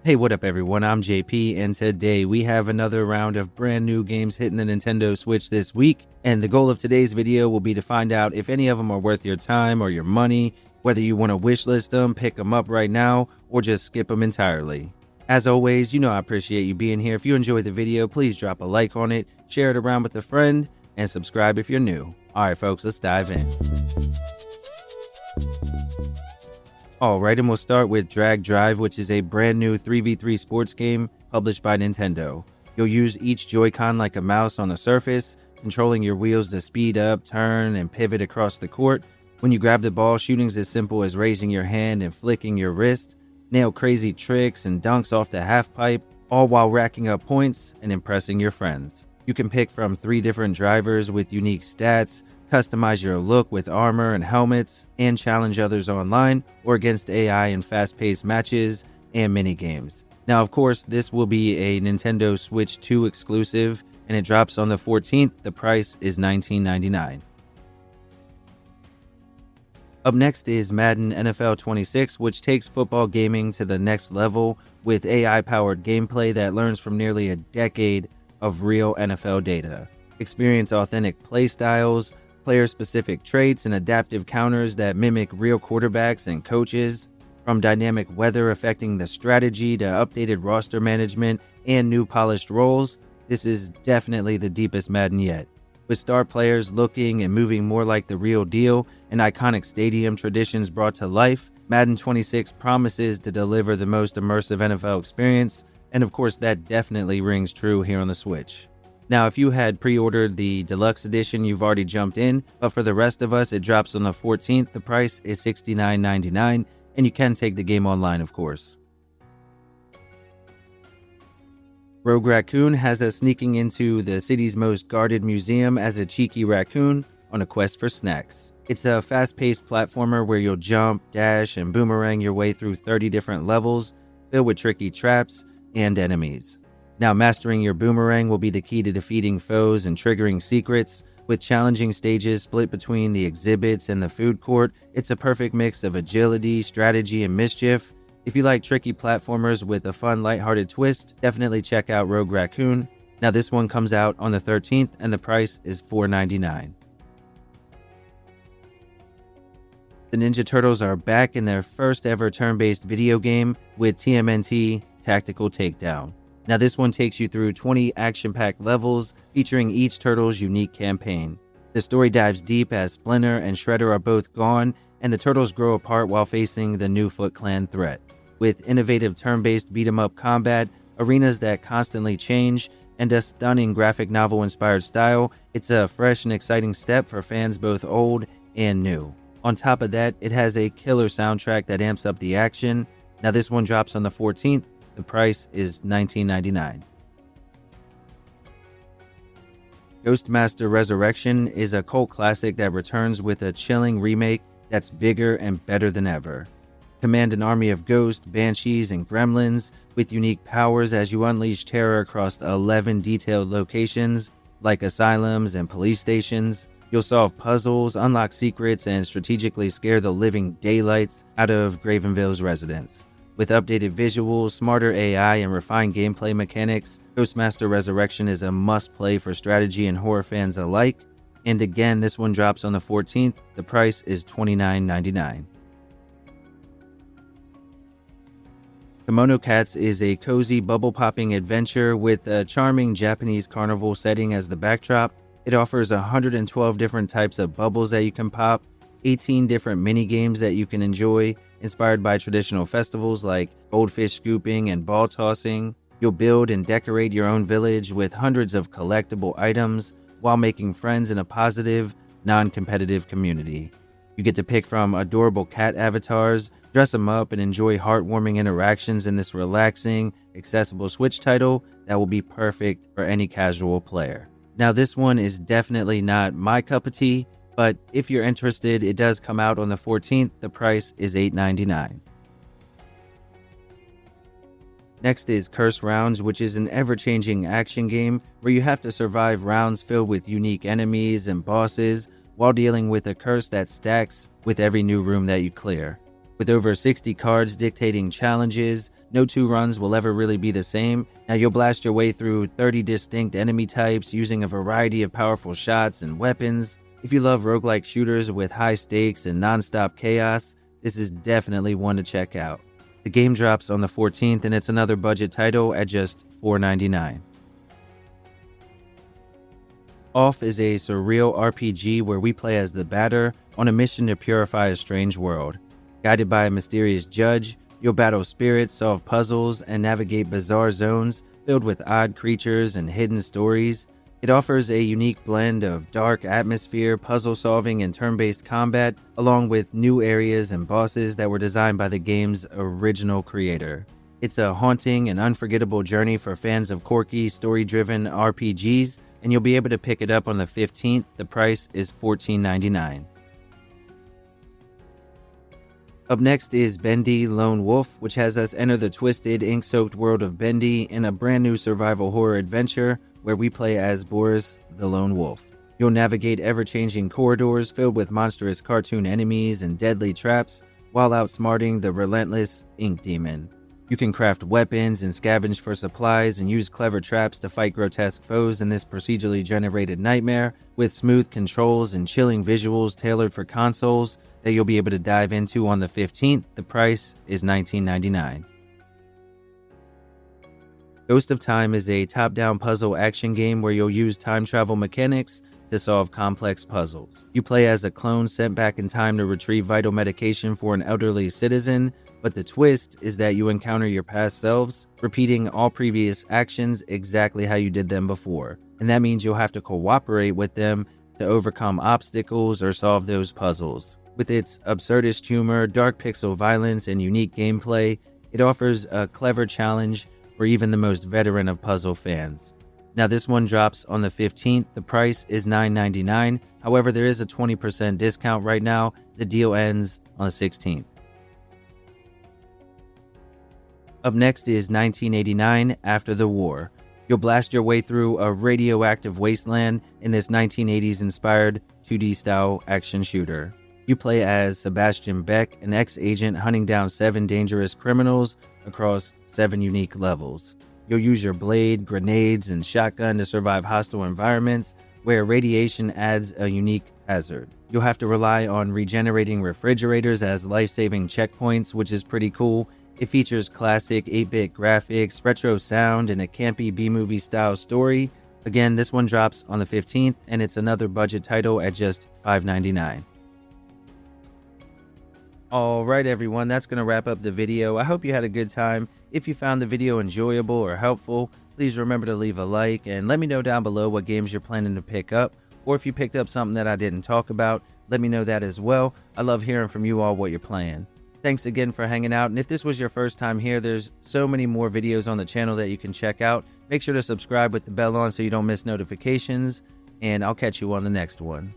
Hey, what up everyone, I'm JP, and today we have another round of brand new games hitting the Nintendo Switch this week, and the goal of today's video will be to find out if any of them are worth your time or your money, whether you want to wishlist them, pick them up right now, or just skip them entirely. As always, you know I appreciate you being here. If you enjoyed the video, please drop a like on it, share it around with a friend, and subscribe if you're new. Alright folks, let's dive in. Alright, and we'll start with Drag Drive, which is a brand new 3v3 sports game published by Nintendo. You'll use each Joy-Con like a mouse on the surface, controlling your wheels to speed up, turn, and pivot across the court. When you grab the ball, shooting's as simple as raising your hand and flicking your wrist. Nail crazy tricks and dunks off the half pipe, all while racking up points and impressing your friends. You can pick from 3 different drivers with unique stats, customize your look with armor and helmets, and challenge others online or against AI in fast-paced matches and mini-games. Now, of course, this will be a Nintendo Switch 2 exclusive, and it drops on the 14th. The price is $19.99. Up next is Madden NFL 26, which takes football gaming to the next level with AI-powered gameplay that learns from nearly a decade of real NFL data. Experience authentic play styles, player-specific traits, and adaptive counters that mimic real quarterbacks and coaches. From dynamic weather affecting the strategy to updated roster management and new polished roles, this is definitely the deepest Madden yet. With star players looking and moving more like the real deal and iconic stadium traditions brought to life, Madden 26 promises to deliver the most immersive NFL experience, and of course that definitely rings true here on the Switch. Now, if you had pre-ordered the deluxe edition, you've already jumped in, but for the rest of us, it drops on the 14th. The price is $69.99, and you can take the game online, of course. Rogue Raccoon has us sneaking into the city's most guarded museum as a cheeky raccoon on a quest for snacks. It's a fast-paced platformer where you'll jump, dash, and boomerang your way through 30 different levels filled with tricky traps and enemies. Now, mastering your boomerang will be the key to defeating foes and triggering secrets. With challenging stages split between the exhibits and the food court, it's a perfect mix of agility, strategy, and mischief. If you like tricky platformers with a fun, lighthearted twist, definitely check out Rogue Raccoon. Now, this one comes out on the 13th, and the price is $4.99. The Ninja Turtles are back in their first ever turn-based video game with TMNT Tactical Takedown. Now, this one takes you through 20 action-packed levels featuring each turtle's unique campaign. The story dives deep as Splinter and Shredder are both gone, and the turtles grow apart while facing the new Foot Clan threat. With innovative turn-based beat-em-up combat, arenas that constantly change, and a stunning graphic novel-inspired style, it's a fresh and exciting step for fans both old and new. On top of that, it has a killer soundtrack that amps up the action. Now, this one drops on the 14th. The price is $19.99. Ghostmaster Resurrection is a cult classic that returns with a chilling remake that's bigger and better than ever. Command an army of ghosts, banshees, and gremlins with unique powers as you unleash terror across 11 detailed locations like asylums and police stations. You'll solve puzzles, unlock secrets, and strategically scare the living daylights out of Gravenville's residents. With updated visuals, smarter AI, and refined gameplay mechanics, Ghostmaster Resurrection is a must-play for strategy and horror fans alike. And again, this one drops on the 14th. The price is $29.99. Kimono Cats is a cozy, bubble-popping adventure with a charming Japanese carnival setting as the backdrop. It offers 112 different types of bubbles that you can pop, 18 different mini-games that you can enjoy, inspired by traditional festivals like goldfish scooping and ball tossing. You'll build and decorate your own village with hundreds of collectible items while making friends in a positive, non-competitive community. You get to pick from adorable cat avatars, dress them up, and enjoy heartwarming interactions in this relaxing, accessible Switch title that will be perfect for any casual player. Now, this one is definitely not my cup of tea, but if you're interested, it does come out on the 14th. The price is $8.99. Next is Curse Rounds, which is an ever-changing action game where you have to survive rounds filled with unique enemies and bosses while dealing with a curse that stacks with every new room that you clear. With over 60 cards dictating challenges, No two runs will ever really be the same. Now you'll blast your way through 30 distinct enemy types using a variety of powerful shots and weapons. If you love roguelike shooters with high stakes and non-stop chaos, this is definitely one to check out. The game drops on the 14th and it's another budget title at just $4.99. Off is a surreal RPG where we play as the Batter on a mission to purify a strange world. Guided by a mysterious judge, you'll battle spirits, solve puzzles, and navigate bizarre zones filled with odd creatures and hidden stories. It offers a unique blend of dark atmosphere, puzzle solving, and turn-based combat, along with new areas and bosses that were designed by the game's original creator. It's a haunting and unforgettable journey for fans of quirky, story-driven RPGs, and you'll be able to pick it up on the 15th. The price is $14.99. Up next is Bendy Lone Wolf, which has us enter the twisted, ink-soaked world of Bendy in a brand new survival horror adventure where we play as Boris the Lone Wolf. You'll navigate ever-changing corridors filled with monstrous cartoon enemies and deadly traps while outsmarting the relentless Ink Demon. You can craft weapons and scavenge for supplies and use clever traps to fight grotesque foes in this procedurally generated nightmare with smooth controls and chilling visuals tailored for consoles that you'll be able to dive into on the 15th. The price is $19.99. Ghost of Time is a top-down puzzle action game where you'll use time travel mechanics to solve complex puzzles. You play as a clone sent back in time to retrieve vital medication for an elderly citizen, but the twist is that you encounter your past selves, repeating all previous actions exactly how you did them before. And that means you'll have to cooperate with them to overcome obstacles or solve those puzzles. With its absurdist humor, dark pixel violence, and unique gameplay, it offers a clever challenge for even the most veteran of puzzle fans. Now this one drops on the 15th. The price is $9.99. However, there is a 20% discount right now. The deal ends on the 16th. Up next is 1989 After the War. You'll blast your way through a radioactive wasteland in this 1980s-inspired 2D-style action shooter. You play as Sebastian Beck, an ex-agent hunting down 7 dangerous criminals across 7 unique levels. You'll use your blade, grenades, and shotgun to survive hostile environments where radiation adds a unique hazard. You'll have to rely on regenerating refrigerators as life-saving checkpoints, which is pretty cool. It features classic 8-bit graphics, retro sound, and a campy B-movie style story. Again, this one drops on the 15th, and it's another budget title at just $5.99. Alright everyone, that's going to wrap up the video. I hope you had a good time. If you found the video enjoyable or helpful, please remember to leave a like and let me know down below what games you're planning to pick up. Or if you picked up something that I didn't talk about, let me know that as well. I love hearing from you all what you're playing. Thanks again for hanging out, and if this was your first time here, there's so many more videos on the channel that you can check out. Make sure to subscribe with the bell on so you don't miss notifications, and I'll catch you on the next one.